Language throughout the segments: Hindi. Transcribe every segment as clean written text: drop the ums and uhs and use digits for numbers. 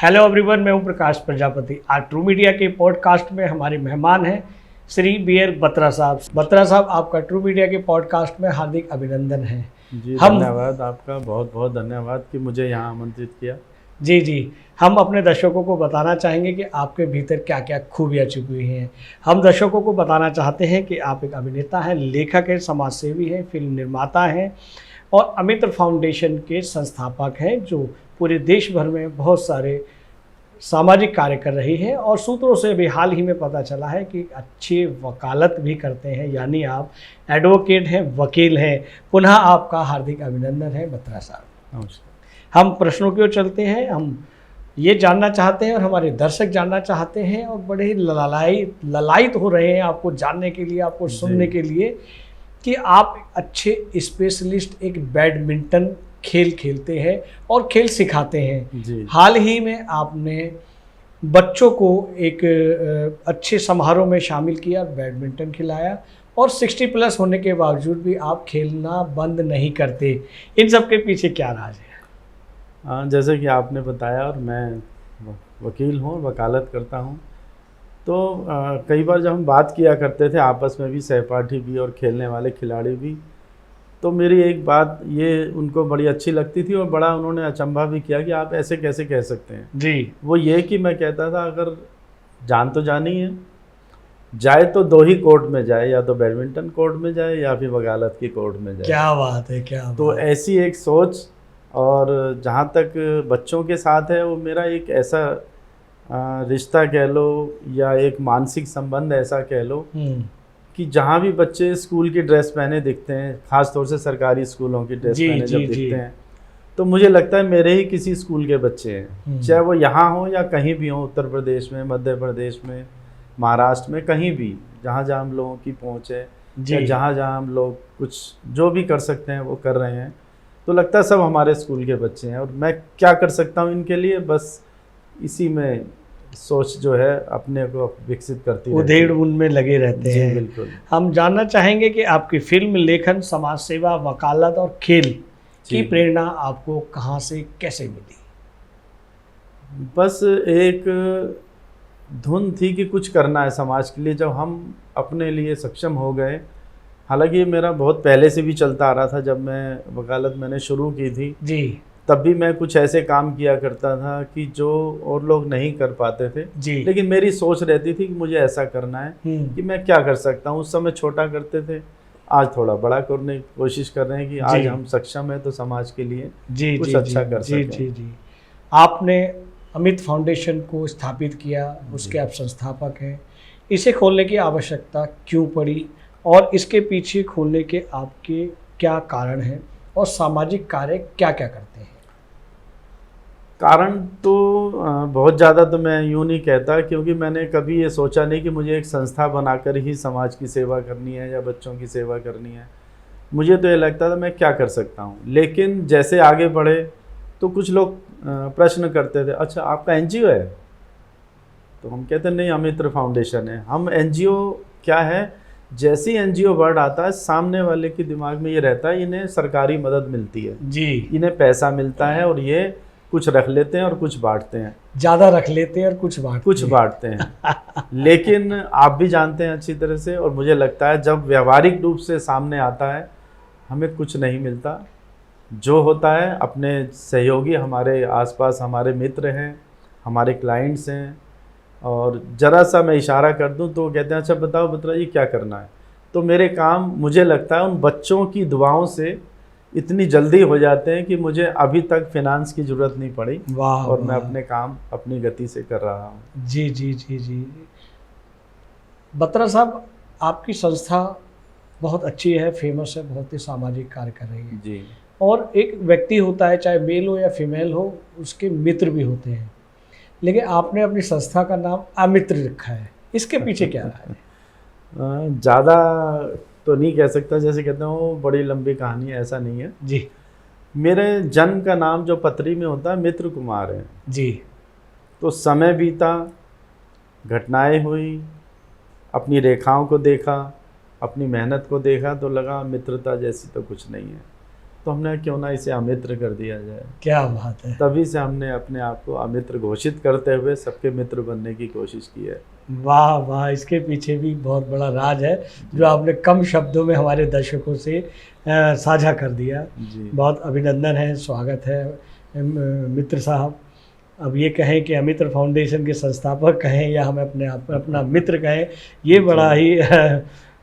हेलो एवरीवन, मैं हूं प्रकाश प्रजापति। आज ट्रू मीडिया के पॉडकास्ट में हमारे मेहमान हैं श्री बी.आर. बत्रा साहब। बत्रा साहब, आपका ट्रू मीडिया के पॉडकास्ट में हार्दिक अभिनंदन है। जी धन्यवाद, आपका बहुत बहुत धन्यवाद कि मुझे यहाँ आमंत्रित किया। जी, हम अपने दर्शकों को बताना चाहेंगे कि आपके भीतर क्या क्या खूबियाँ छुपी हुई हैं। हम दर्शकों को बताना चाहते हैं कि आप एक अभिनेता हैं, लेखक हैं, समाजसेवी हैं, फिल्म निर्माता हैं और अमित्र फाउंडेशन के संस्थापक हैं, जो पूरे देश भर में बहुत सारे सामाजिक कार्य कर रही है। और सूत्रों से भी हाल ही में पता चला है कि अच्छी वकालत भी करते हैं, यानी आप एडवोकेट हैं, वकील हैं। पुनः आपका हार्दिक अभिनंदन है बत्रा साहब। नमस्कार। हम प्रश्नों की ओर चलते हैं। हम ये जानना चाहते हैं और हमारे दर्शक जानना चाहते हैं और बड़े ही ललायित हो रहे हैं आपको जानने के लिए, आपको सुनने के लिए कि आप अच्छे स्पेशलिस्ट एक बैडमिंटन खेल खेलते हैं और खेल सिखाते हैं। हाल ही में आपने बच्चों को एक अच्छे समारोह में शामिल किया, बैडमिंटन खिलाया और 60+ होने के बावजूद भी आप खेलना बंद नहीं करते। इन सब के पीछे क्या राज है? जैसे कि आपने बताया, और मैं वकील हूँ, वकालत करता हूँ। तो कई बार जब हम बात किया करते थे आपस में भी, सहपाठी भी और खेलने वाले खिलाड़ी भी, तो मेरी एक बात ये उनको बड़ी अच्छी लगती थी और बड़ा उन्होंने अचंभा भी किया कि आप ऐसे कैसे कह सकते हैं जी। वो ये कि मैं कहता था, अगर जान तो जानी है, जाए तो दो ही कोर्ट में जाए, या तो बैडमिंटन कोर्ट में जाए या फिर वकालत की कोर्ट में जाए। क्या बात है, क्या तो बात। ऐसी एक सोच, और जहाँ तक बच्चों के साथ है, वो मेरा एक ऐसा रिश्ता कह लो या एक मानसिक संबंध ऐसा कह लो कि जहाँ भी बच्चे स्कूल की ड्रेस पहने दिखते हैं, ख़ास तौर से सरकारी स्कूलों की ड्रेस पहने जब दिखते हैं, तो मुझे लगता है मेरे ही किसी स्कूल के बच्चे हैं, चाहे वो यहाँ हो या कहीं भी हो, उत्तर प्रदेश में, मध्य प्रदेश में, महाराष्ट्र में, कहीं भी जहाँ जहाँ हम लोगों की पहुँच है, या जहाँ जहाँ हम लोग कुछ जो भी कर सकते हैं वो कर रहे हैं, तो लगता है सब हमारे स्कूल के बच्चे हैं। और मैं क्या कर सकता हूँ इनके लिए, बस इसी में सोच जो है अपने को विकसित करती है, उधेड़ उनमें लगे रहते हैं। बिल्कुल। हम जानना चाहेंगे कि आपकी फिल्म, लेखन, समाज सेवा, वकालत और खेल की प्रेरणा आपको कहाँ से, कैसे मिली? बस एक धुन थी कि कुछ करना है समाज के लिए। जब हम अपने लिए सक्षम हो गए, हालांकि ये मेरा बहुत पहले से भी चलता आ रहा था, जब मैं वकालत मैंने शुरू की थी जी, तब भी मैं कुछ ऐसे काम किया करता था कि जो और लोग नहीं कर पाते थे जी, लेकिन मेरी सोच रहती थी कि मुझे ऐसा करना है कि मैं क्या कर सकता हूँ। उस समय छोटा करते थे, आज थोड़ा बड़ा करने की कोशिश कर रहे हैं कि आज हम सक्षम हैं तो समाज के लिए कुछ अच्छा कर सकें। जी। आपने अमित फाउंडेशन को स्थापित किया, उसके आप संस्थापक हैं। इसे खोलने की आवश्यकता क्यों पड़ी और इसके पीछे खोलने के आपके क्या कारण हैं और सामाजिक कार्य क्या क्या करते हैं? कारण तो बहुत ज़्यादा तो मैं यूँ नहीं कहता, क्योंकि मैंने कभी ये सोचा नहीं कि मुझे एक संस्था बनाकर ही समाज की सेवा करनी है या बच्चों की सेवा करनी है। मुझे तो ये लगता था मैं क्या कर सकता हूँ। लेकिन जैसे आगे बढ़े तो कुछ लोग प्रश्न करते थे, अच्छा आपका एनजीओ है? तो हम कहते नहीं, अमित्र फाउंडेशन है। हम एनजीओ क्या है, जैसे ही एनजीओ वर्ड आता है, सामने वाले के दिमाग में ये रहता है इन्हें सरकारी मदद मिलती है जी, इन्हें पैसा मिलता है और ये कुछ रख लेते हैं और कुछ बांटते हैं, ज़्यादा रख लेते हैं और कुछ बांटते हैं। लेकिन आप भी जानते हैं अच्छी तरह से, और मुझे लगता है जब व्यवहारिक रूप से सामने आता है, हमें कुछ नहीं मिलता। जो होता है, अपने सहयोगी हमारे आसपास, हमारे मित्र हैं, हमारे क्लाइंट्स हैं, और ज़रा सा मैं इशारा कर दूं तो कहते हैं अच्छा बताओ बत्रा जी क्या करना है। तो मेरे काम, मुझे लगता है उन बच्चों की दुआओं से इतनी जल्दी हो जाते हैं कि मुझे अभी तक फिनांस की ज़रूरत नहीं पड़ी। वाह, और मैं अपने काम अपनी गति से कर रहा हूँ। जी। बत्रा साहब, आपकी संस्था बहुत अच्छी है, फेमस है, बहुत ही सामाजिक कार्य कर रही है जी। और एक व्यक्ति होता है, चाहे मेल हो या फीमेल हो, उसके मित्र भी होते हैं, लेकिन आपने अपनी संस्था का नाम अमित्र रखा है। इसके पीछे क्या रहा है? ज़्यादा तो नहीं कह सकता, जैसे कहते हो बड़ी लंबी कहानी है, ऐसा नहीं है जी। मेरे जन्म का नाम जो पत्री में होता है मित्र कुमार है जी। तो समय बीता, घटनाएं हुई, अपनी रेखाओं को देखा, अपनी मेहनत को देखा, तो लगा मित्रता जैसी तो कुछ नहीं है। तो हमने क्यों ना इसे अमित्र कर दिया जाए। क्या बात है। तभी से हमने अपने आप को अमित्र घोषित करते हुए सबके मित्र बनने की कोशिश की है। वाह वाह, इसके पीछे भी बहुत बड़ा राज है जो आपने कम शब्दों में हमारे दर्शकों से साझा कर दिया। जी बहुत अभिनंदन है, स्वागत है मित्र साहब। अब ये कहें कि अमित्र फाउंडेशन के संस्थापक कहें या हम अपने आप पर अपना मित्र कहें, ये बड़ा ही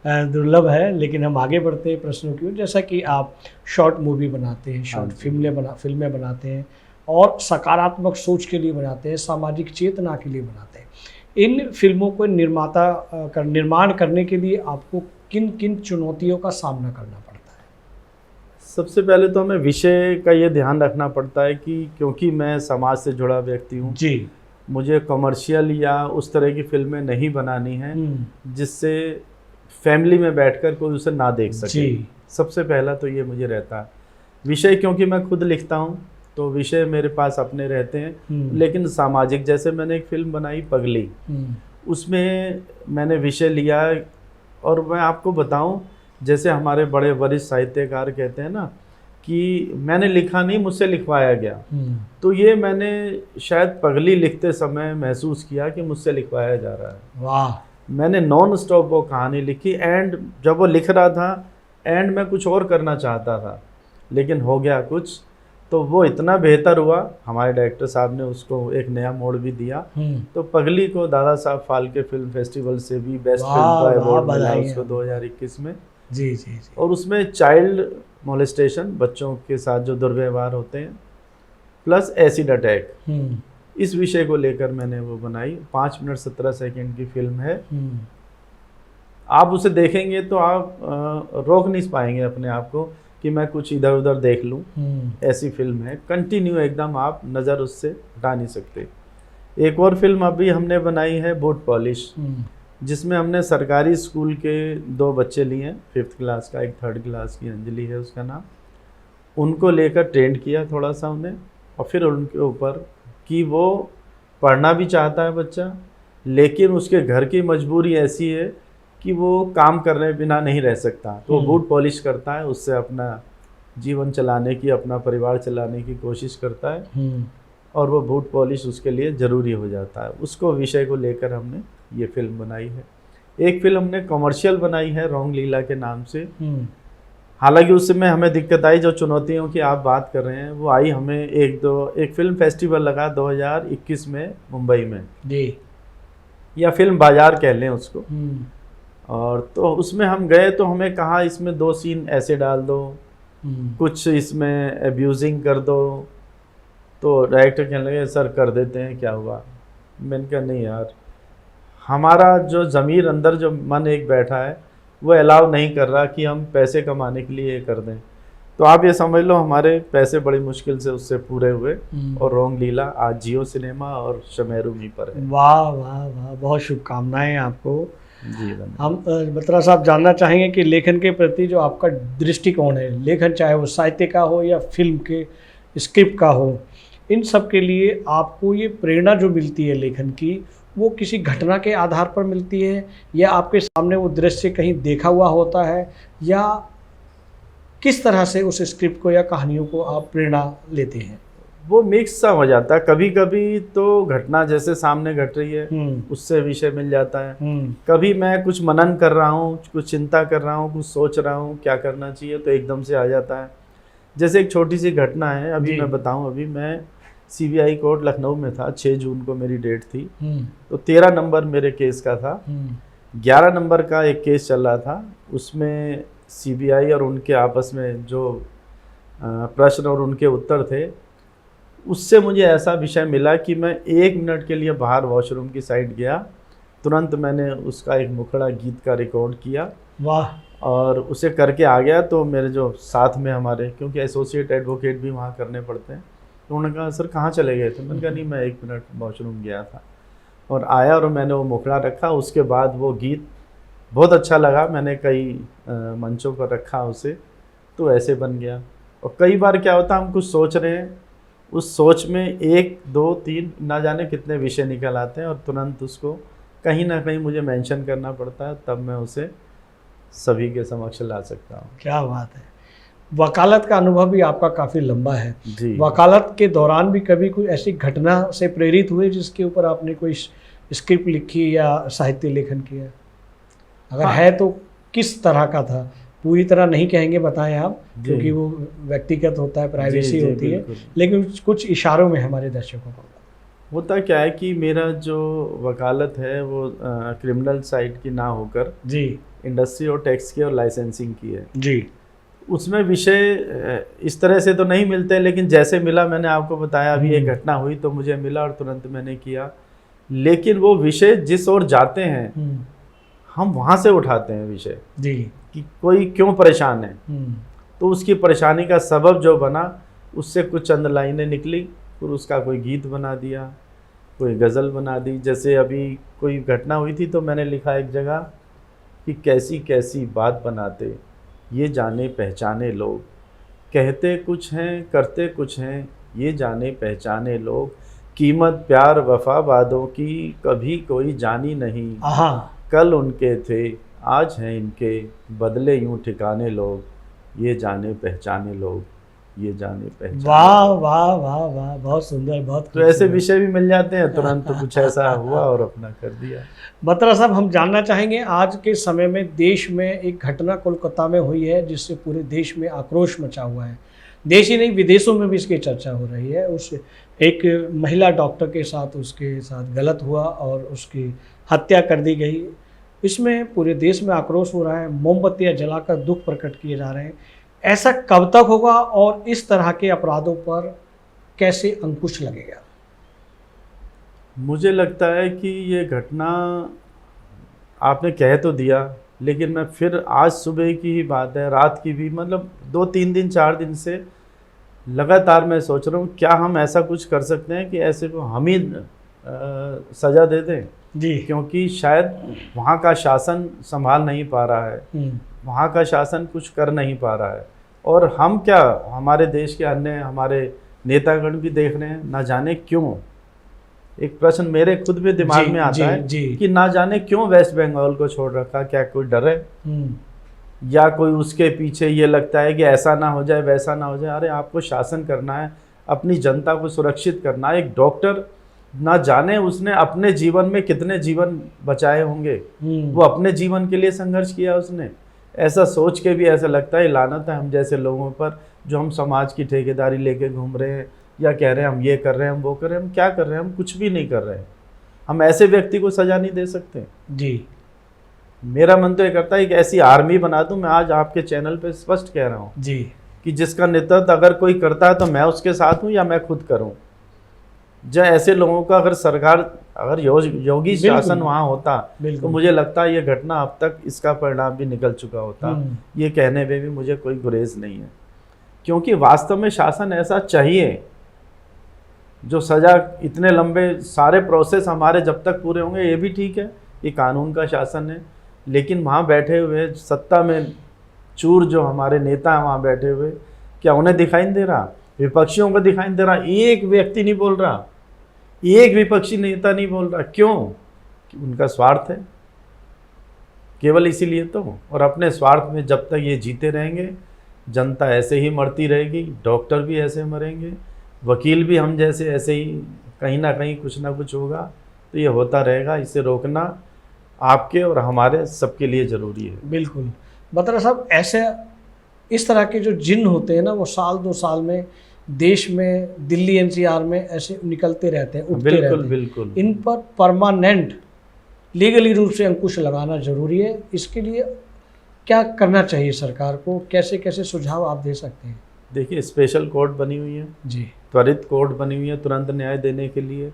दुर्लभ है। लेकिन हम आगे बढ़ते हैं प्रश्नों की ओर। जैसा कि आप शॉर्ट मूवी बनाते हैं, शॉर्ट फिल्में बनाते हैं और सकारात्मक सोच के लिए बनाते हैं, सामाजिक चेतना के लिए बनाते हैं। इन फिल्मों को निर्माण करने के लिए आपको किन किन चुनौतियों का सामना करना पड़ता है? सबसे पहले तो हमें विषय का ये ध्यान रखना पड़ता है कि क्योंकि मैं समाज से जुड़ा व्यक्ति हूँ जी, मुझे कमर्शियल या उस तरह की फिल्में नहीं बनानी हैं जिससे फैमिली में बैठकर कोई उसे ना देख सके। जी। सबसे पहला तो ये मुझे रहता है। विषय क्योंकि मैं खुद लिखता हूँ तो विषय मेरे पास अपने रहते हैं, लेकिन सामाजिक, जैसे मैंने एक फिल्म बनाई पगली, उसमें मैंने विषय लिया। और मैं आपको बताऊं, जैसे हमारे बड़े वरिष्ठ साहित्यकार कहते हैं ना कि मैंने लिखा नहीं, मुझसे लिखवाया गया, तो ये मैंने शायद पगली लिखते समय महसूस किया कि मुझसे लिखवाया जा रहा है। वाह। मैंने नॉन स्टॉप वो कहानी लिखी, एंड जब वो लिख रहा था एंड मैं कुछ और करना चाहता था लेकिन हो गया कुछ, तो वो इतना बेहतर हुआ। हमारे डायरेक्टर साहब ने उसको एक नया मोड़ भी दिया। तो पगली को दादा साहब फाल्के फिल्म फेस्टिवल से भी बेस्ट फिल्म का अवार्ड मिला उसको 2021 में। जी जी जी। और उसमें चाइल्ड मोलेस्टेशन, बच्चों के साथ जो दुर्व्यवहार होते हैं, प्लस एसिड अटैक, इस विषय को लेकर मैंने वो बनाई। 5 मिनट 17 सेकंड की फिल्म है। आप उसे देखेंगे तो आप रोक नहीं पाएंगे अपने आप को कि मैं कुछ इधर उधर देख लूं। ऐसी फिल्म है, कंटिन्यू एकदम, आप नज़र उससे हटा नहीं सकते। एक और फिल्म अभी हमने बनाई है बूट पॉलिश, जिसमें हमने सरकारी स्कूल के 2 बच्चे लिए हैं, 5th क्लास का, एक 3rd क्लास की, अंजलि है उसका नाम। उनको लेकर ट्रेंड किया थोड़ा सा उन्हें, और फिर उनके ऊपर कि वो पढ़ना भी चाहता है बच्चा, लेकिन उसके घर की मजबूरी ऐसी है कि वो काम करने बिना नहीं रह सकता, तो वो बूट पॉलिश करता है, उससे अपना जीवन चलाने की, अपना परिवार चलाने की कोशिश करता है, और वो बूट पॉलिश उसके लिए ज़रूरी हो जाता है। उसको विषय को लेकर हमने ये फिल्म बनाई है। एक फिल्म हमने कमर्शियल बनाई है रॉन्ग लीला के नाम से। हालांकि उसमें हमें दिक्कत आई, जो चुनौतियों की आप बात कर रहे हैं वो आई हमें। एक फिल्म फेस्टिवल लगा 2021 में मुंबई में जी, या फिल्म बाजार कह लें उसको। और तो उसमें हम गए तो हमें कहा इसमें 2 सीन ऐसे डाल दो, कुछ इसमें एब्यूजिंग कर दो। तो डायरेक्टर कहने लगे सर कर देते हैं, क्या हुआ। मैंने कहा नहीं यार, हमारा जो ज़मीर अंदर जो मन एक बैठा है वो अलाउ नहीं कर रहा कि हम पैसे कमाने के लिए ये कर दें। तो आप ये समझ लो हमारे पैसे बड़ी मुश्किल से उससे पूरे हुए, और रॉन्ग लीला आज जियो सिनेमा और शमेरू में पर है। वाह वाह वाह, बहुत शुभकामनाएं आपको। जी हम बत्रा साहब जानना चाहेंगे कि लेखन के प्रति जो आपका दृष्टिकोण है, लेखन चाहे वो साहित्य का हो या फिल्म के स्क्रिप्ट का हो, इन सब के लिए आपको ये प्रेरणा जो मिलती है लेखन की, वो किसी घटना के आधार पर मिलती है या आपके सामने वो दृश्य कहीं देखा हुआ होता है, या किस तरह से उस स्क्रिप्ट को या कहानियों को आप प्रेरणा लेते हैं? वो मिक्स सा हो जाता है। कभी कभी तो घटना जैसे सामने घट रही है उससे विषय मिल जाता है। कभी मैं कुछ मनन कर रहा हूँ, कुछ चिंता कर रहा हूँ, कुछ सोच रहा हूँ क्या करना चाहिए, तो एकदम से आ जाता है। जैसे एक छोटी सी घटना है, अभी मैं बताऊँ, अभी मैं CBI कोर्ट लखनऊ में था, 6 जून को मेरी डेट थी। तो 13 नंबर मेरे केस का था, 11 नंबर का एक केस चल रहा था। उसमें CBI और उनके आपस में जो प्रश्न और उनके उत्तर थे, उससे मुझे ऐसा विषय मिला कि मैं 1 मिनट के लिए बाहर वॉशरूम की साइड गया, तुरंत मैंने उसका एक मुखड़ा गीत का रिकॉर्ड किया। वाह। और उसे करके आ गया। तो मेरे जो साथ में हमारे, क्योंकि एसोसिएट एडवोकेट भी वहाँ करने पड़ते हैं, तो उन्होंने कहा सर कहाँ चले गए थे। मैंने कहा नहीं, मैं 1 मिनट वॉशरूम गया था और आया, और मैंने वो मुखड़ा रखा। उसके बाद वो गीत बहुत अच्छा लगा, मैंने कई मंचों पर रखा उसे, तो ऐसे बन गया। और कई बार क्या होता है, हम कुछ सोच रहे हैं, उस सोच में 1, 2, 3 ना जाने कितने विषय निकल आते हैं, और तुरंत उसको कहीं ना कहीं मुझे मेंशन करना पड़ता है, तब मैं उसे सभी के समक्ष ला सकता हूँ। क्या बात है। वकालत का अनुभव भी आपका काफ़ी लंबा है। जी। वकालत के दौरान भी कभी कोई ऐसी घटना से प्रेरित हुए जिसके ऊपर आपने कोई स्क्रिप्ट लिखी या साहित्य लेखन किया? अगर हाँ। है तो किस तरह का था? पूरी तरह नहीं कहेंगे, बताएं आप, जी। क्योंकि वो व्यक्तिगत होता है, प्राइवेसी जी, होती है, बिल्कुल। लेकिन कुछ इशारों में हमारे दर्शकों को। होता क्या है कि मेरा जो वकालत है वो क्रिमिनल साइड की ना होकर जी इंडस्ट्री और टैक्स की और लाइसेंसिंग की है। जी उसमें विषय इस तरह से तो नहीं मिलते, लेकिन जैसे मिला मैंने आपको बताया, अभी एक घटना हुई तो मुझे मिला और तुरंत मैंने किया। लेकिन वो विषय जिस ओर जाते हैं हम वहाँ से उठाते हैं विषय जी कि कोई क्यों परेशान है, तो उसकी परेशानी का सबब जो बना उससे कुछ चंद लाइनें निकली, फिर उसका कोई गीत बना दिया, कोई गज़ल बना दी। जैसे अभी कोई घटना हुई थी तो मैंने लिखा एक जगह कि कैसी कैसी बात बनाते ये जाने पहचाने लोग, कहते कुछ हैं करते कुछ हैं ये जाने पहचाने लोग, कीमत प्यार वफा वादों की कभी कोई जानी नहीं, कल उनके थे आज हैं इनके बदले यूं ठिकाने लोग, ये जाने पहचाने लोग, ये जाने पहचाने। वाह वाह वाह वाह, बहुत सुंदर, बहुत तो ऐसे विषय भी मिल जाते हैं तुरंत, तो कुछ ऐसा हुआ और अपना कर दिया। बत्रा साहब, हम जानना चाहेंगे, आज के समय में देश में एक घटना कोलकाता में हुई है जिससे पूरे देश में आक्रोश मचा हुआ है। देश ही नहीं, विदेशों में भी इसकी चर्चा हो रही है। उस एक महिला डॉक्टर के साथ उसके साथ गलत हुआ और उसकी हत्या कर दी गई। इसमें पूरे देश में आक्रोश हो रहा है, मोमबत्तियाँ जलाकर दुख प्रकट किए जा रहे हैं। ऐसा कब तक होगा और इस तरह के अपराधों पर कैसे अंकुश लगेगा? मुझे लगता है कि ये घटना आपने कह तो दिया, लेकिन मैं फिर आज सुबह की ही बात है, रात की भी, मतलब 2-3 दिन 4 दिन से लगातार मैं सोच रहा हूँ क्या हम ऐसा कुछ कर सकते हैं कि ऐसे को हम ही सज़ा दे दें जी। क्योंकि शायद वहाँ का शासन संभाल नहीं पा रहा है, वहाँ का शासन कुछ कर नहीं पा रहा है, और हम क्या, हमारे देश के अन्य हमारे नेतागण भी देख रहे हैं, ना जाने क्यों। एक प्रश्न मेरे खुद भी दिमाग में आता है कि ना जाने क्यों वेस्ट बंगाल को छोड़ रखा, क्या कोई डर है या कोई उसके पीछे ये लगता है कि ऐसा ना हो जाए वैसा ना हो जाए। अरे आपको शासन करना है, अपनी जनता को सुरक्षित करना है। एक डॉक्टर ना जाने उसने अपने जीवन में कितने जीवन बचाए होंगे, वो अपने जीवन के लिए संघर्ष किया उसने। ऐसा सोच के भी ऐसा लगता है लानत है हम जैसे लोगों पर, जो हम समाज की ठेकेदारी लेके घूम रहे हैं या कह रहे हैं हम ये कर रहे हैं हम वो कर रहे हैं। हम क्या कर रहे हैं? हम कुछ भी नहीं कर रहे हैं। हम ऐसे व्यक्ति को सजा नहीं दे सकते जी। मेरा मन तो ये करता है एक ऐसी आर्मी बना दूं। मैं आज आपके चैनल पे स्पष्ट कह रहा हूँ जी कि जिसका नेतृत्व अगर कोई करता है तो मैं उसके साथ हूँ या मैं खुद करूँ। जो ऐसे लोगों का अगर सरकार, अगर योगी शासन वहाँ होता तो मुझे लगता है ये घटना अब तक इसका परिणाम भी निकल चुका होता। ये कहने में भी मुझे कोई गुरेज नहीं है, क्योंकि वास्तव में शासन ऐसा चाहिए जो सज़ा, इतने लंबे सारे प्रोसेस हमारे जब तक पूरे होंगे ये भी ठीक है, ये कानून का शासन है, लेकिन वहाँ बैठे हुए सत्ता में चूर जो हमारे नेता हैं वहाँ बैठे हुए, क्या उन्हें दिखाई नहीं दे रहा? विपक्षियों को दिखाई नहीं दे रहा? एक व्यक्ति नहीं बोल रहा, एक विपक्षी नेता नहीं बोल रहा। क्यों? कि उनका स्वार्थ है केवल इसीलिए तो। और अपने स्वार्थ में जब तक ये जीते रहेंगे, जनता ऐसे ही मरती रहेगी, डॉक्टर भी ऐसे मरेंगे, वकील भी हम जैसे ऐसे ही, कहीं ना कहीं कुछ ना कुछ होगा। तो ये होता रहेगा। इसे रोकना आपके और हमारे सबके लिए ज़रूरी है। बिल्कुल। बत्रा साहब, ऐसे इस तरह के जो जिन्न होते हैं ना, वो साल 2 साल में देश में, दिल्ली एनसीआर में ऐसे निकलते रहते हैं, उठते रहते हैं। बिल्कुल। इन पर परमानेंट लीगली रूप से अंकुश लगाना जरूरी है। इसके लिए क्या करना चाहिए सरकार को? कैसे कैसे सुझाव आप दे सकते हैं? देखिए, स्पेशल कोर्ट बनी हुई है जी, त्वरित कोर्ट बनी हुई है तुरंत न्याय देने के लिए।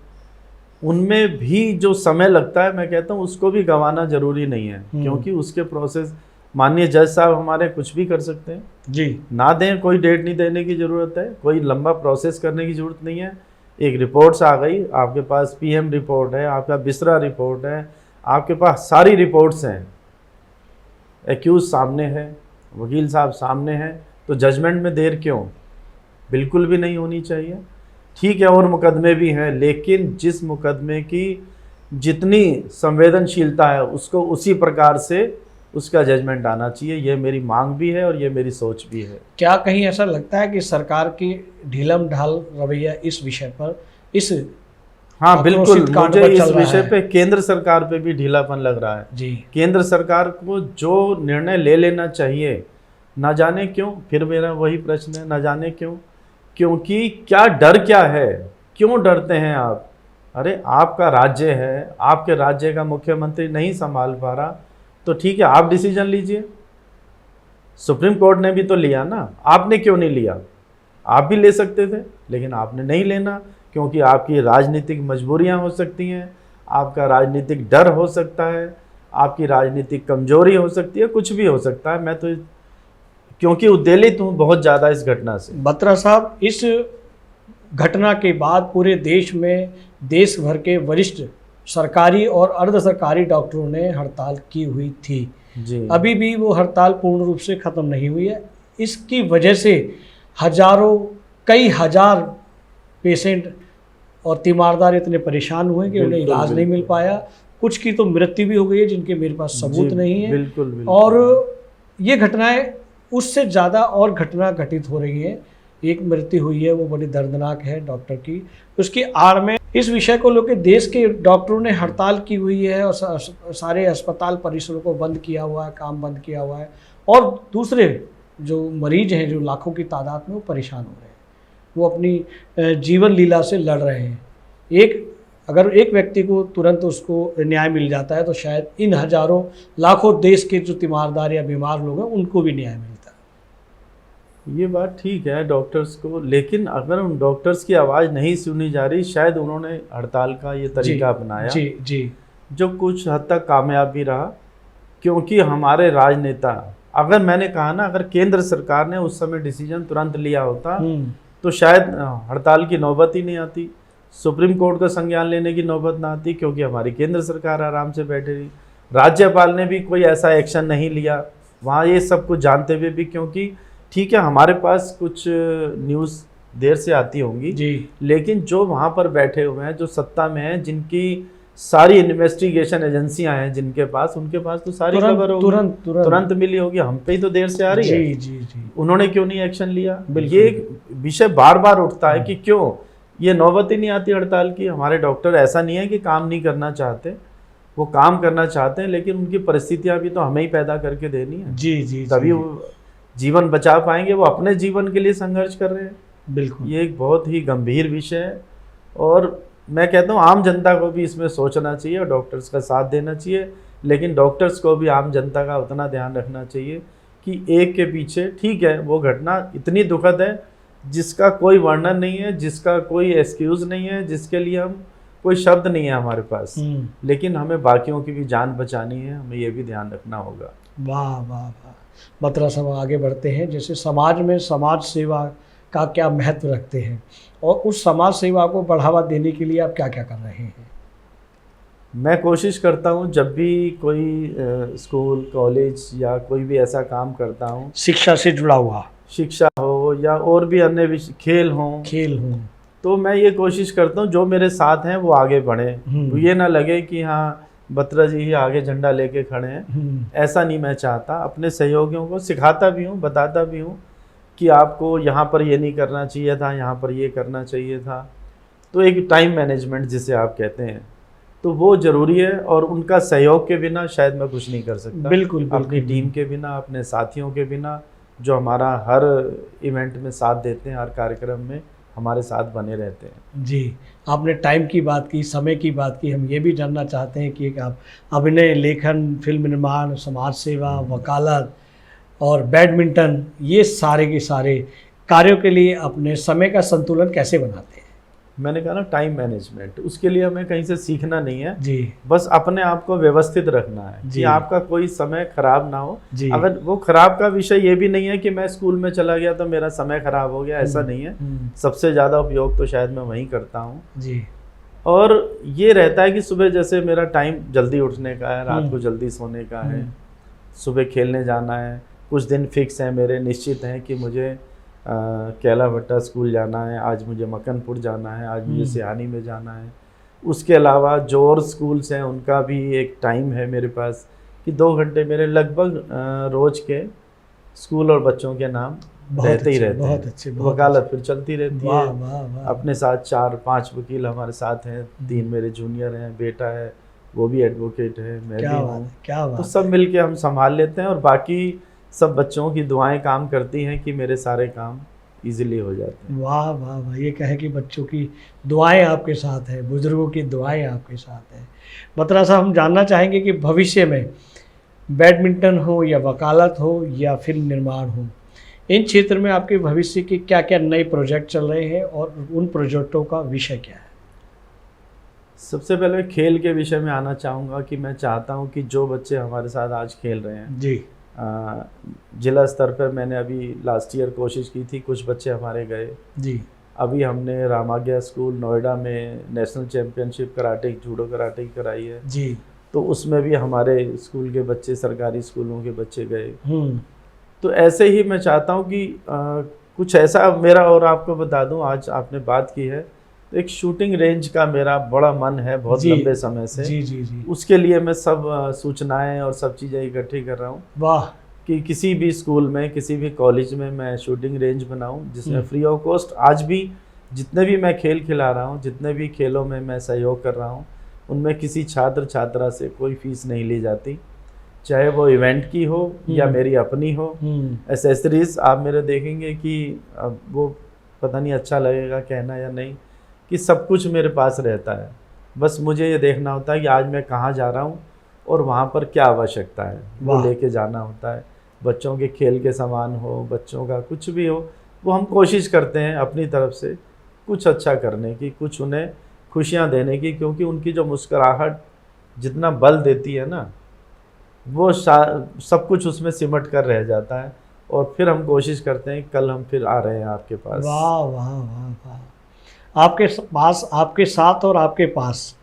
उनमें भी जो समय लगता है, मैं कहता हूँ उसको भी गंवाना जरूरी नहीं है, क्योंकि उसके प्रोसेस माननीय जज साहब हमारे कुछ भी कर सकते हैं जी। ना दें, कोई डेट नहीं देने की ज़रूरत है, कोई लंबा प्रोसेस करने की ज़रूरत नहीं है। एक रिपोर्ट्स आ गई आपके पास, पीएम रिपोर्ट है, आपका बिसरा रिपोर्ट है, आपके पास सारी रिपोर्ट्स हैं, एक्यूज सामने है, वकील साहब सामने हैं, तो जजमेंट में देर क्यों? बिल्कुल भी नहीं होनी चाहिए। ठीक है, और मुकदमे भी हैं, लेकिन जिस मुकदमे की जितनी संवेदनशीलता है उसको उसी प्रकार से उसका जजमेंट आना चाहिए। ये मेरी मांग भी है और ये मेरी सोच भी है। क्या कहीं ऐसा लगता है कि सरकार की ढीलम ढाल रवैया इस विषय पर, इस हाँ बिल्कुल, आक्रोशित कांड मुझे पर इस चल रहा विषय है? पे केंद्र सरकार पे भी ढीलापन लग रहा है। जी केंद्र सरकार को जो निर्णय ले लेना चाहिए, ना जाने क्यों, फिर मेरा वही प्रश्न है, ना जाने क्यों, क्योंकि क्या डर क्या है, क्यों डरते हैं आप? अरे आपका राज्य है, आपके राज्य का मुख्यमंत्री नहीं संभाल पा रहा, तो ठीक है आप डिसीजन लीजिए। सुप्रीम कोर्ट ने भी तो लिया ना, आपने क्यों नहीं लिया? आप भी ले सकते थे, लेकिन आपने नहीं लेना, क्योंकि आपकी राजनीतिक मजबूरियां हो सकती हैं, आपका राजनीतिक डर हो सकता है, आपकी राजनीतिक कमजोरी हो सकती है, कुछ भी हो सकता है। मैं तो क्योंकि उद्वेलित हूँ बहुत ज़्यादा इस घटना से। बत्रा साहब, इस घटना के बाद पूरे देश में देश भर के वरिष्ठ सरकारी और अर्ध सरकारी डॉक्टरों ने हड़ताल की हुई थी। जी अभी भी वो हड़ताल पूर्ण रूप से ख़त्म नहीं हुई है। इसकी वजह से हजारों, कई हजार पेशेंट और तीमारदार इतने परेशान हुए कि उन्हें बिल्कुल, इलाज नहीं मिल बिल्कुल। पाया। कुछ की तो मृत्यु भी हो गई है जिनके मेरे पास सबूत जी, नहीं है। बिल्कुल बिल्कुल। और ये घटनाएं उससे ज़्यादा और घटना घटित हो रही हैं। एक मृत्यु हुई है, वो बड़ी दर्दनाक है डॉक्टर की। उसकी आड़ में इस विषय को लेकर देश के डॉक्टरों ने हड़ताल की हुई है और सारे अस्पताल परिसरों को बंद किया हुआ है, काम बंद किया हुआ है। और दूसरे जो मरीज हैं, जो लाखों की तादाद में, वो परेशान हो रहे हैं, वो अपनी जीवन लीला से लड़ रहे हैं। अगर एक व्यक्ति को तुरंत उसको न्याय मिल जाता है तो शायद इन हजारों लाखों देश के जो तीमारदार या बीमार लोग हैं उनको भी न्याय मिलता है। ये बात ठीक है डॉक्टर्स को, लेकिन अगर उन डॉक्टर्स की आवाज़ नहीं सुनी जा रही, शायद उन्होंने हड़ताल का ये तरीका अपनाया जी जी, जो कुछ हद तक कामयाब भी रहा। क्योंकि हमारे राजनेता, अगर मैंने कहा ना, अगर केंद्र सरकार ने उस समय डिसीजन तुरंत लिया होता तो शायद हड़ताल की नौबत ही नहीं आती, सुप्रीम कोर्ट का संज्ञान लेने की नौबत ना आती, क्योंकि हमारी केंद्र सरकार आराम से बैठे रही। राज्यपाल ने भी कोई ऐसा एक्शन नहीं लिया वहाँ, ये सब कुछ जानते हुए भी, क्योंकि ठीक है हमारे पास कुछ न्यूज़ देर से आती होंगी जी, लेकिन जो वहाँ पर बैठे हुए हैं, जो सत्ता में हैं, जिनकी सारी इन्वेस्टिगेशन एजेंसियां हैं जिनके पास, उनके पास तो सारी खबर होगी, तुरंत मिली होगी। हम पे ही तो देर से आ रही है। जी जी जी, उन्होंने क्यों नहीं एक्शन लिया? ये एक विषय बार बार उठता है कि क्यों ये नौबत ही नहीं आती हड़ताल की। हमारे डॉक्टर ऐसा नहीं है कि काम नहीं करना चाहते, वो काम करना चाहते हैं, लेकिन उनकी परिस्थितियां भी तो हमें ही पैदा करके देनी है। जी जी, तभी वो जीवन बचा पाएंगे। वो अपने जीवन के लिए संघर्ष कर रहे हैं। बिल्कुल, ये एक बहुत ही गंभीर विषय है और मैं कहता हूँ आम जनता को भी इसमें सोचना चाहिए और डॉक्टर्स का साथ देना चाहिए। लेकिन डॉक्टर्स को भी आम जनता का उतना ध्यान रखना चाहिए कि एक के पीछे, ठीक है वो घटना इतनी दुखद है जिसका कोई वर्णन नहीं है, जिसका कोई एक्सक्यूज़ नहीं है, जिसके लिए हम कोई शब्द नहीं है हमारे पास, लेकिन हमें बाकियों की भी जान बचानी है, हमें ये भी ध्यान रखना होगा। वाह वाह वाह, बत्रा साहब आगे बढ़ते हैं। जैसे समाज में समाज सेवा का क्या महत्व रखते हैं और उस समाज सेवा को बढ़ावा देने के लिए आप क्या क्या कर रहे हैं? मैं कोशिश करता हूँ जब भी कोई स्कूल कॉलेज या कोई भी ऐसा काम करता हूँ, शिक्षा से जुड़ा हुआ, शिक्षा हो या और भी अन्य खेल हों, तो मैं ये कोशिश करता हूँ जो मेरे साथ हैं वो आगे बढ़ें। तो ये ना लगे कि हाँ बत्रा जी ही आगे झंडा लेके खड़े हैं, ऐसा नहीं मैं चाहता। अपने सहयोगियों को सिखाता भी हूँ, बताता भी हूँ कि आपको यहाँ पर ये नहीं करना चाहिए था, यहाँ पर ये करना चाहिए था। तो एक टाइम मैनेजमेंट जिसे आप कहते हैं, तो वो ज़रूरी है और उनका सहयोग के बिना शायद मैं कुछ नहीं कर सकता। बिल्कुल, अपनी टीम के बिना, अपने साथियों के बिना, जो हमारा हर इवेंट में साथ देते हैं, हर कार्यक्रम में हमारे साथ बने रहते हैं। जी, आपने टाइम की बात की, समय की बात की। हम ये भी जानना चाहते हैं कि आप अभिनय, लेखन, फिल्म निर्माण, समाज सेवा, वकालत और बैडमिंटन, ये सारे के सारे कार्यों के लिए अपने समय का संतुलन कैसे बनाते हैं? मैंने कहा ना टाइम मैनेजमेंट, उसके लिए हमें कहीं से सीखना नहीं है जी, बस अपने आप को व्यवस्थित रखना है कि आपका कोई समय खराब ना हो। जी, अगर वो खराब का विषय ये भी नहीं है कि मैं स्कूल में चला गया तो मेरा समय खराब हो गया, ऐसा नहीं है। सबसे ज़्यादा उपयोग तो शायद मैं वहीं करता हूँ जी। और ये रहता है कि सुबह जैसे मेरा टाइम जल्दी उठने का है, रात को जल्दी सोने का है, सुबह खेलने जाना है। कुछ दिन फिक्स हैं मेरे, निश्चित हैं कि मुझे कैला भट्टा स्कूल जाना है, आज मुझे मक्कनपुर जाना है, आज मुझे सिहानी में जाना है। उसके अलावा जो और स्कूल्स हैं उनका भी एक टाइम है मेरे पास कि 2 घंटे मेरे लगभग रोज के स्कूल और बच्चों के नाम रहते ही रहते बहुत हैं। अच्छे, वकालत फिर चलती रहती वाह है। वाह वाह। अपने साथ 4-5 वकील हमारे साथ हैं, 3 मेरे जूनियर हैं, बेटा है वो भी एडवोकेट है, मैं क्या भी बात हूँ। है, क्या तो बात सब मिलके हम संभाल लेते हैं और बाकी सब बच्चों की दुआएं काम करती हैं कि मेरे सारे काम इजीली हो जाते हैं। वाह वाह वाह। ये कहे कि बच्चों की दुआएं आपके साथ है, बुजुर्गों की दुआएं आपके साथ है। बत्रा साहब, हम जानना चाहेंगे कि भविष्य में बैडमिंटन हो या वकालत हो या फिल्म निर्माण हो, इन क्षेत्र में आपके भविष्य के क्या क्या नए प्रोजेक्ट चल रहे हैं और उन प्रोजेक्टों का विषय क्या है? सबसे पहले खेल के विषय में आना चाहूँगा कि मैं चाहता हूँ कि जो बच्चे हमारे साथ आज खेल रहे हैं, जी जिला स्तर पर मैंने अभी लास्ट ईयर कोशिश की थी, कुछ बच्चे हमारे गए। जी अभी हमने रामाज्ञा स्कूल नोएडा में national championship karate judo karate की कराई है, जी। तो उसमें भी हमारे स्कूल के बच्चे, सरकारी स्कूलों के बच्चे गए। हम्म। तो ऐसे ही मैं चाहता हूँ कि कुछ ऐसा मेरा, और आपको बता दूँ आज आपने बात की है, तो एक शूटिंग रेंज का मेरा बड़ा मन है बहुत जी, लंबे समय से। जी जी जी। उसके लिए मैं सब सूचनाएं और सब चीज़ें इकट्ठी कर रहा हूँ वाह। कि किसी भी स्कूल में, किसी भी कॉलेज में मैं शूटिंग रेंज बनाऊं जिसमें फ्री ऑफ कॉस्ट आज भी जितने भी मैं खेल खिला रहा हूं, जितने भी खेलों में मैं सहयोग कर रहा हूं, उनमें किसी छात्र छात्रा से कोई फीस नहीं ली जाती, चाहे वो इवेंट की हो या मेरी अपनी हो। एसेसरीज आप मेरे देखेंगे कि अब वो पता नहीं अच्छा लगेगा कहना या नहीं, कि सब कुछ मेरे पास रहता है। बस मुझे ये देखना होता है कि आज मैं कहाँ जा रहा हूँ और वहाँ पर क्या आवश्यकता है, वो लेके जाना होता है। बच्चों के खेल के सामान हो, बच्चों का कुछ भी हो, वो हम कोशिश करते हैं अपनी तरफ से कुछ अच्छा करने की, कुछ उन्हें खुशियाँ देने की, क्योंकि उनकी जो मुस्कुराहट जितना बल देती है ना, वो सब कुछ उसमें सिमट कर रह जाता है। और फिर हम कोशिश करते हैं, कल हम फिर आ रहे हैं आपके पास। वाह वाह वाह वाह। आपके पास, आपके साथ और आपके पास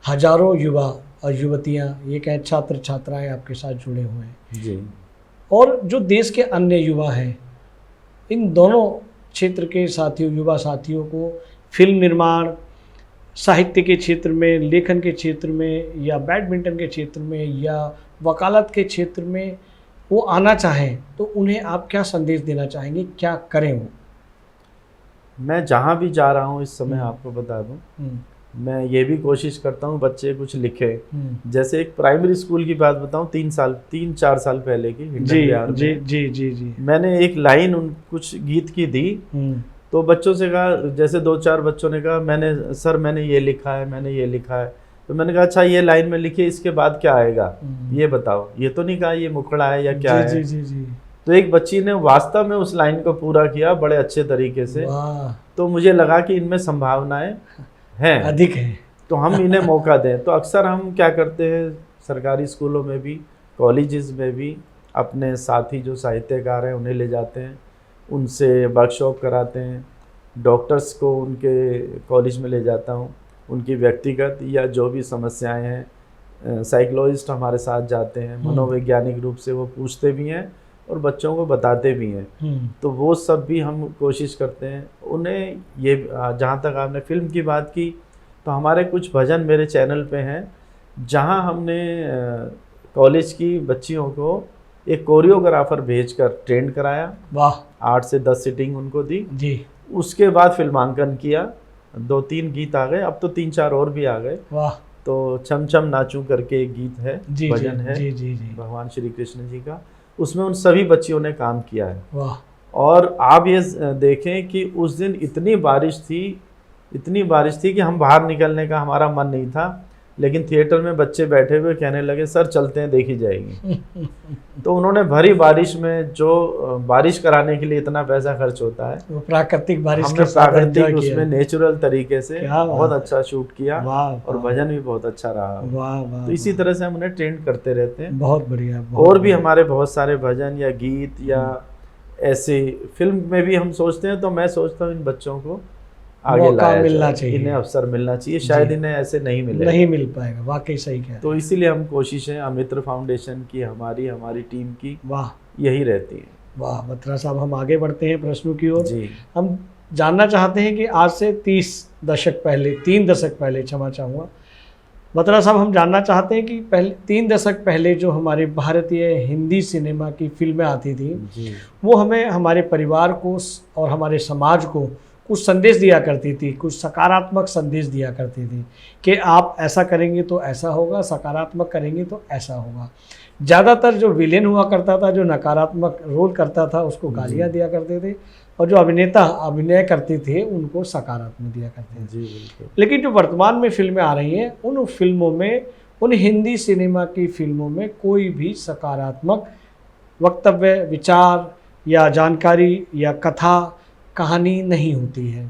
हजारों युवा और युवतियाँ, ये कहें छात्र छात्राएं आपके साथ जुड़े हुए हैं जी। और जो देश के अन्य युवा हैं, इन दोनों क्षेत्र के साथियों, युवा साथियों को फिल्म निर्माण, साहित्य के क्षेत्र में, लेखन के क्षेत्र में, या बैडमिंटन के क्षेत्र में, या वकालत के क्षेत्र में वो आना चाहें, तो उन्हें आप क्या संदेश देना चाहेंगे, क्या करें वो? मैं जहाँ भी जा रहा हूँ इस समय आपको बता दूँ, मैं ये भी कोशिश करता हूँ बच्चे कुछ लिखे। जैसे एक प्राइमरी स्कूल की बात बताऊँ, 3-4 साल पहले की, जी जी जी जी जी, मैंने एक लाइन कुछ गीत की दी, तो बच्चों से कहा, जैसे 2-4 बच्चों ने कहा मैंने सर मैंने ये लिखा है, मैंने ये लिखा है। तो मैंने कहा अच्छा ये लाइन में लिखिए, इसके बाद क्या आएगा ये बताओ, ये तो नहीं कहा ये मुखड़ा है या क्या है। जी जी जी। तो एक बच्ची ने वास्तव में उस लाइन को पूरा किया बड़े अच्छे तरीके से। तो मुझे लगा कि इनमें संभावनाएं हैं, अधिक है, तो हम इन्हें मौका दें। तो अक्सर हम क्या करते हैं, सरकारी स्कूलों में भी, कॉलेजेस में भी अपने साथी जो साहित्यकार हैं उन्हें ले जाते हैं, उनसे वर्कशॉप कराते हैं। डॉक्टर्स को उनके कॉलेज में ले जाता हूँ, उनकी व्यक्तिगत या जो भी समस्याएं हैं, साइकोलॉजिस्ट हमारे साथ जाते हैं, मनोवैज्ञानिक रूप से वो पूछते भी हैं और बच्चों को बताते भी हैं। तो वो सब भी हम कोशिश करते हैं उन्हें। ये जहाँ तक आपने फिल्म की बात की, तो हमारे कुछ भजन मेरे चैनल पे हैं, जहाँ हमने कॉलेज की बच्चियों को एक कोरियोग्राफर भेजकर ट्रेंड कराया। वाह। 8 से 10 सिटिंग उनको दी जी। उसके बाद फिल्मांकन किया, 2-3 गीत आ गए, अब तो 3-4 और भी आ गए। वाह। तो छम छम नाचू करके एक गीत है, भजन है जी जी जी, भगवान श्री कृष्ण जी का, उसमें उन सभी बच्चियों ने काम किया है। वाह। और आप ये देखें कि उस दिन इतनी बारिश थी कि हम बाहर निकलने का हमारा मन नहीं था, लेकिन थिएटर में बच्चे बैठे हुए कहने लगे सर चलते हैं, देखी जाएगी। तो उन्होंने भरी बारिश में, जो बारिश कराने के लिए इतना पैसा खर्च होता है, वो प्राकृतिक बारिश, हमने प्राकृतिक उसमें नेचुरल तरीके से बहुत अच्छा शूट किया और भजन भी बहुत अच्छा रहा। तो इसी तरह से हम उन्हें ट्रेंड करते रहते हैं। बहुत बढ़िया। और भी हमारे बहुत सारे भजन या गीत या ऐसे फिल्म में भी हम सोचते हैं, तो मैं सोचता हूँ इन बच्चों को आगे मिलना चाहिए, इन्हें अवसर मिलना चाहिए, शायद इन्हें ऐसे नहीं मिल पाएगा। वाकई सही कह रहे हैं। तो इसीलिए हम कोशिशें अमित्र फाउंडेशन की, हमारी टीम की, वाह, यही रहती है। वाह बत्रा साहब, हम आगे बढ़ते हैं प्रश्नों की ओर। हम जानना चाहते हैं कि आज से 3 दशक पहले, क्षमा चाहूँगा, बत्रा साहब, हम जानना चाहते हैं कि पहले 3 दशक पहले जो हमारे भारतीय हिंदी सिनेमा की फिल्में आती थी जी वो हमें हमारे परिवार को और हमारे समाज को कुछ संदेश दिया करती थी, कुछ सकारात्मक संदेश दिया करती थी कि आप ऐसा करेंगे तो ऐसा होगा, सकारात्मक करेंगे तो ऐसा होगा। ज़्यादातर जो विलेन हुआ करता था, जो नकारात्मक रोल करता था, उसको गालियाँ दिया करते थे, और जो अभिनेता अभिनय करते थे उनको सकारात्मक दिया करते थे। जी बिल्कुल। लेकिन जो वर्तमान में फिल्में आ रही हैं, उन फिल्मों में, उन हिंदी सिनेमा की फिल्मों में कोई भी सकारात्मक वक्तव्य, विचार या जानकारी या कथा, कहानी नहीं होती है।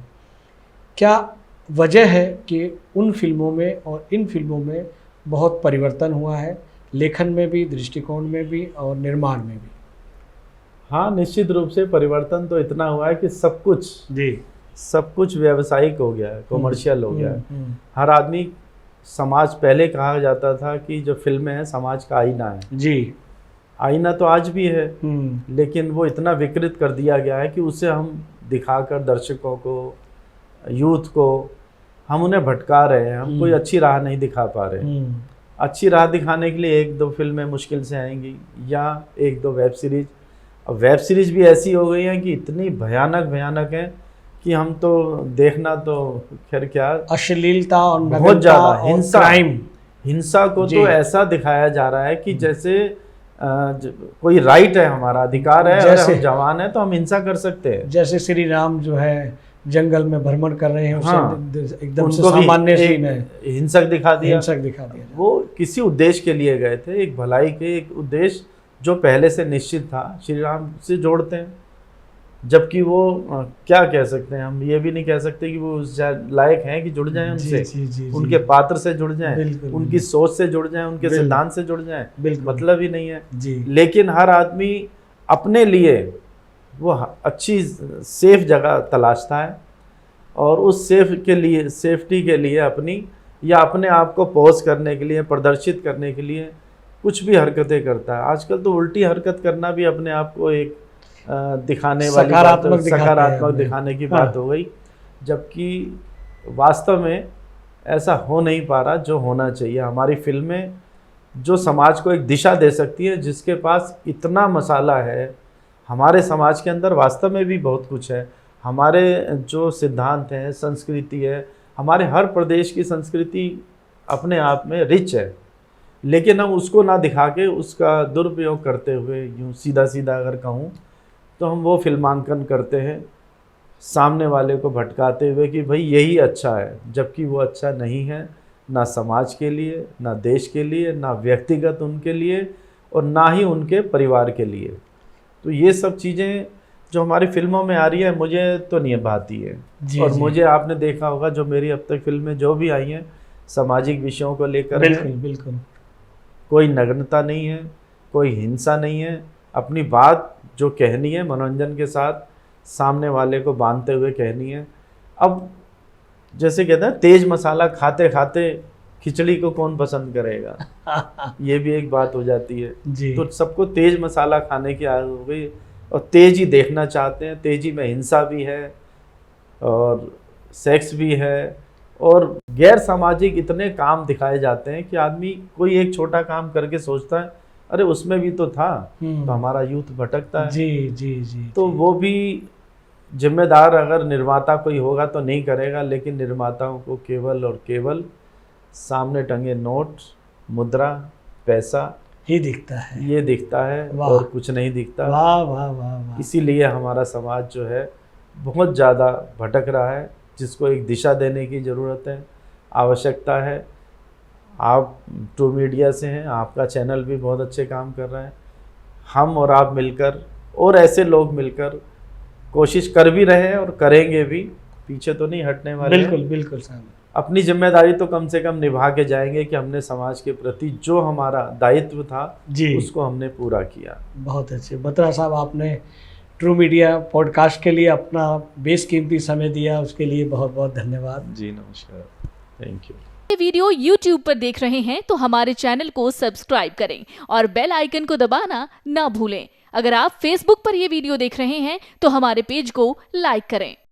क्या वजह है कि उन फिल्मों में और इन फिल्मों में बहुत परिवर्तन हुआ है, लेखन में भी, दृष्टिकोण में भी और निर्माण में भी? हाँ, निश्चित रूप से परिवर्तन तो इतना हुआ है कि सब कुछ व्यावसायिक हो गया है, कमर्शियल हो गया है। हर आदमी, समाज, पहले कहा जाता था कि जो फिल्में हैं समाज का आईना है। जी। आईना तो आज भी है, लेकिन वो इतना विकृत कर दिया गया है कि उसे हम दिखाकर दर्शकों को, यूथ को, हम उन्हें भटका रहे हैं। हम कोई अच्छी राह नहीं दिखा पा रहे। अच्छी राह दिखाने के लिए 1-2 फिल्में मुश्किल से आएंगी या 1-2 वेब सीरीज। अब वेब सीरीज भी ऐसी हो गई हैं कि इतनी भयानक हैं कि हम तो देखना तो खैर क्या, अश्लीलता और बहुत ज़्यादा हिंसा, क्राइम, हिंसा को तो ऐसा दिखाया जा रहा है कि जैसे कोई राइट है, हमारा अधिकार है, अगर हम जवान है तो हम हिंसा कर सकते हैं। जैसे श्री राम जो है जंगल में भ्रमण कर रहे हैं, हाँ, एकदम से सामान्य सीन है, हिंसक दिखा दिया। वो किसी उद्देश्य के लिए गए थे, एक भलाई के एक उद्देश्य जो पहले से निश्चित था। श्री राम से जोड़ते हैं, जबकि वो क्या कह सकते हैं, हम ये भी नहीं कह सकते कि वो उस लायक हैं कि जुड़ जाएं उनसे। उनके पात्र से जुड़ जाएं, उनकी सोच से जुड़ जाएं, उनके सिद्धांत से जुड़ जाएं, मतलब ही नहीं है। लेकिन हर आदमी अपने लिए वो अच्छी सेफ जगह तलाशता है और उस सेफ्टी के लिए अपनी या अपने आप को पोज करने के लिए, प्रदर्शित करने के लिए कुछ भी हरकतें करता है। आजकल तो उल्टी हरकत करना भी अपने आप को एक दिखाने वाली सकारात्मक दिखाने की बात हो गई, जबकि वास्तव में ऐसा हो नहीं पा रहा जो होना चाहिए। हमारी फिल्में जो समाज को एक दिशा दे सकती है, जिसके पास इतना मसाला है, हमारे समाज के अंदर वास्तव में भी बहुत कुछ है। हमारे जो सिद्धांत हैं, संस्कृति है, हमारे हर प्रदेश की संस्कृति अपने आप में रिच है, लेकिन हम उसको ना दिखा के उसका दुरुपयोग करते हुए, यूँ सीधा अगर कहूँ तो हम वो फिल्मांकन करते हैं सामने वाले को भटकाते हुए कि भाई यही अच्छा है, जबकि वो अच्छा नहीं है, ना समाज के लिए, ना देश के लिए, ना व्यक्तिगत उनके लिए, और ना ही उनके परिवार के लिए। तो ये सब चीज़ें जो हमारी फिल्मों में आ रही है, मुझे तो नहीं भाती है। और मुझे, आपने देखा होगा, जो मेरी अब तक फिल्में जो भी आई हैं सामाजिक विषयों को लेकर, बिल्कुल कोई नग्नता नहीं है, कोई हिंसा नहीं है। अपनी बात जो कहनी है मनोरंजन के साथ सामने वाले को बांधते हुए कहनी है। अब जैसे कहते हैं, तेज मसाला खाते खाते खिचड़ी को कौन पसंद करेगा, ये भी एक बात हो जाती है। तो सबको तेज मसाला खाने की आदत हो गई और तेज ही देखना चाहते हैं। तेजी में हिंसा भी है और सेक्स भी है और गैर सामाजिक इतने काम दिखाए जाते हैं कि आदमी कोई एक छोटा काम करके सोचता है, अरे उसमें भी तो था, तो हमारा यूथ भटकता है। तो वो भी जिम्मेदार अगर निर्माता कोई होगा तो नहीं करेगा, लेकिन निर्माताओं को केवल और केवल सामने टंगे नोट, मुद्रा, पैसा ही दिखता है, ये दिखता है और कुछ नहीं दिखता। वाह वाह वाह वाह। इसीलिए हमारा समाज जो है बहुत ज़्यादा भटक रहा है, जिसको एक दिशा देने की ज़रूरत है, आवश्यकता है। आप ट्रू मीडिया से हैं, आपका चैनल भी बहुत अच्छे काम कर रहा है। हम और आप मिलकर और ऐसे लोग मिलकर कोशिश कर भी रहे हैं और करेंगे भी, पीछे तो नहीं हटने वाले। बिल्कुल साहब। अपनी जिम्मेदारी तो कम से कम निभा के जाएंगे कि हमने समाज के प्रति जो हमारा दायित्व था उसको हमने पूरा किया। बहुत अच्छे बत्रा साहब, आपने ट्रू मीडिया पॉडकास्ट के लिए अपना बेशकीमती समय दिया, उसके लिए बहुत बहुत धन्यवाद। जी नमस्कार, थैंक यू। ये वीडियो YouTube पर देख रहे हैं तो हमारे चैनल को सब्सक्राइब करें और बेल आइकन को दबाना ना भूलें। अगर आप Facebook पर ये वीडियो देख रहे हैं तो हमारे पेज को लाइक करें।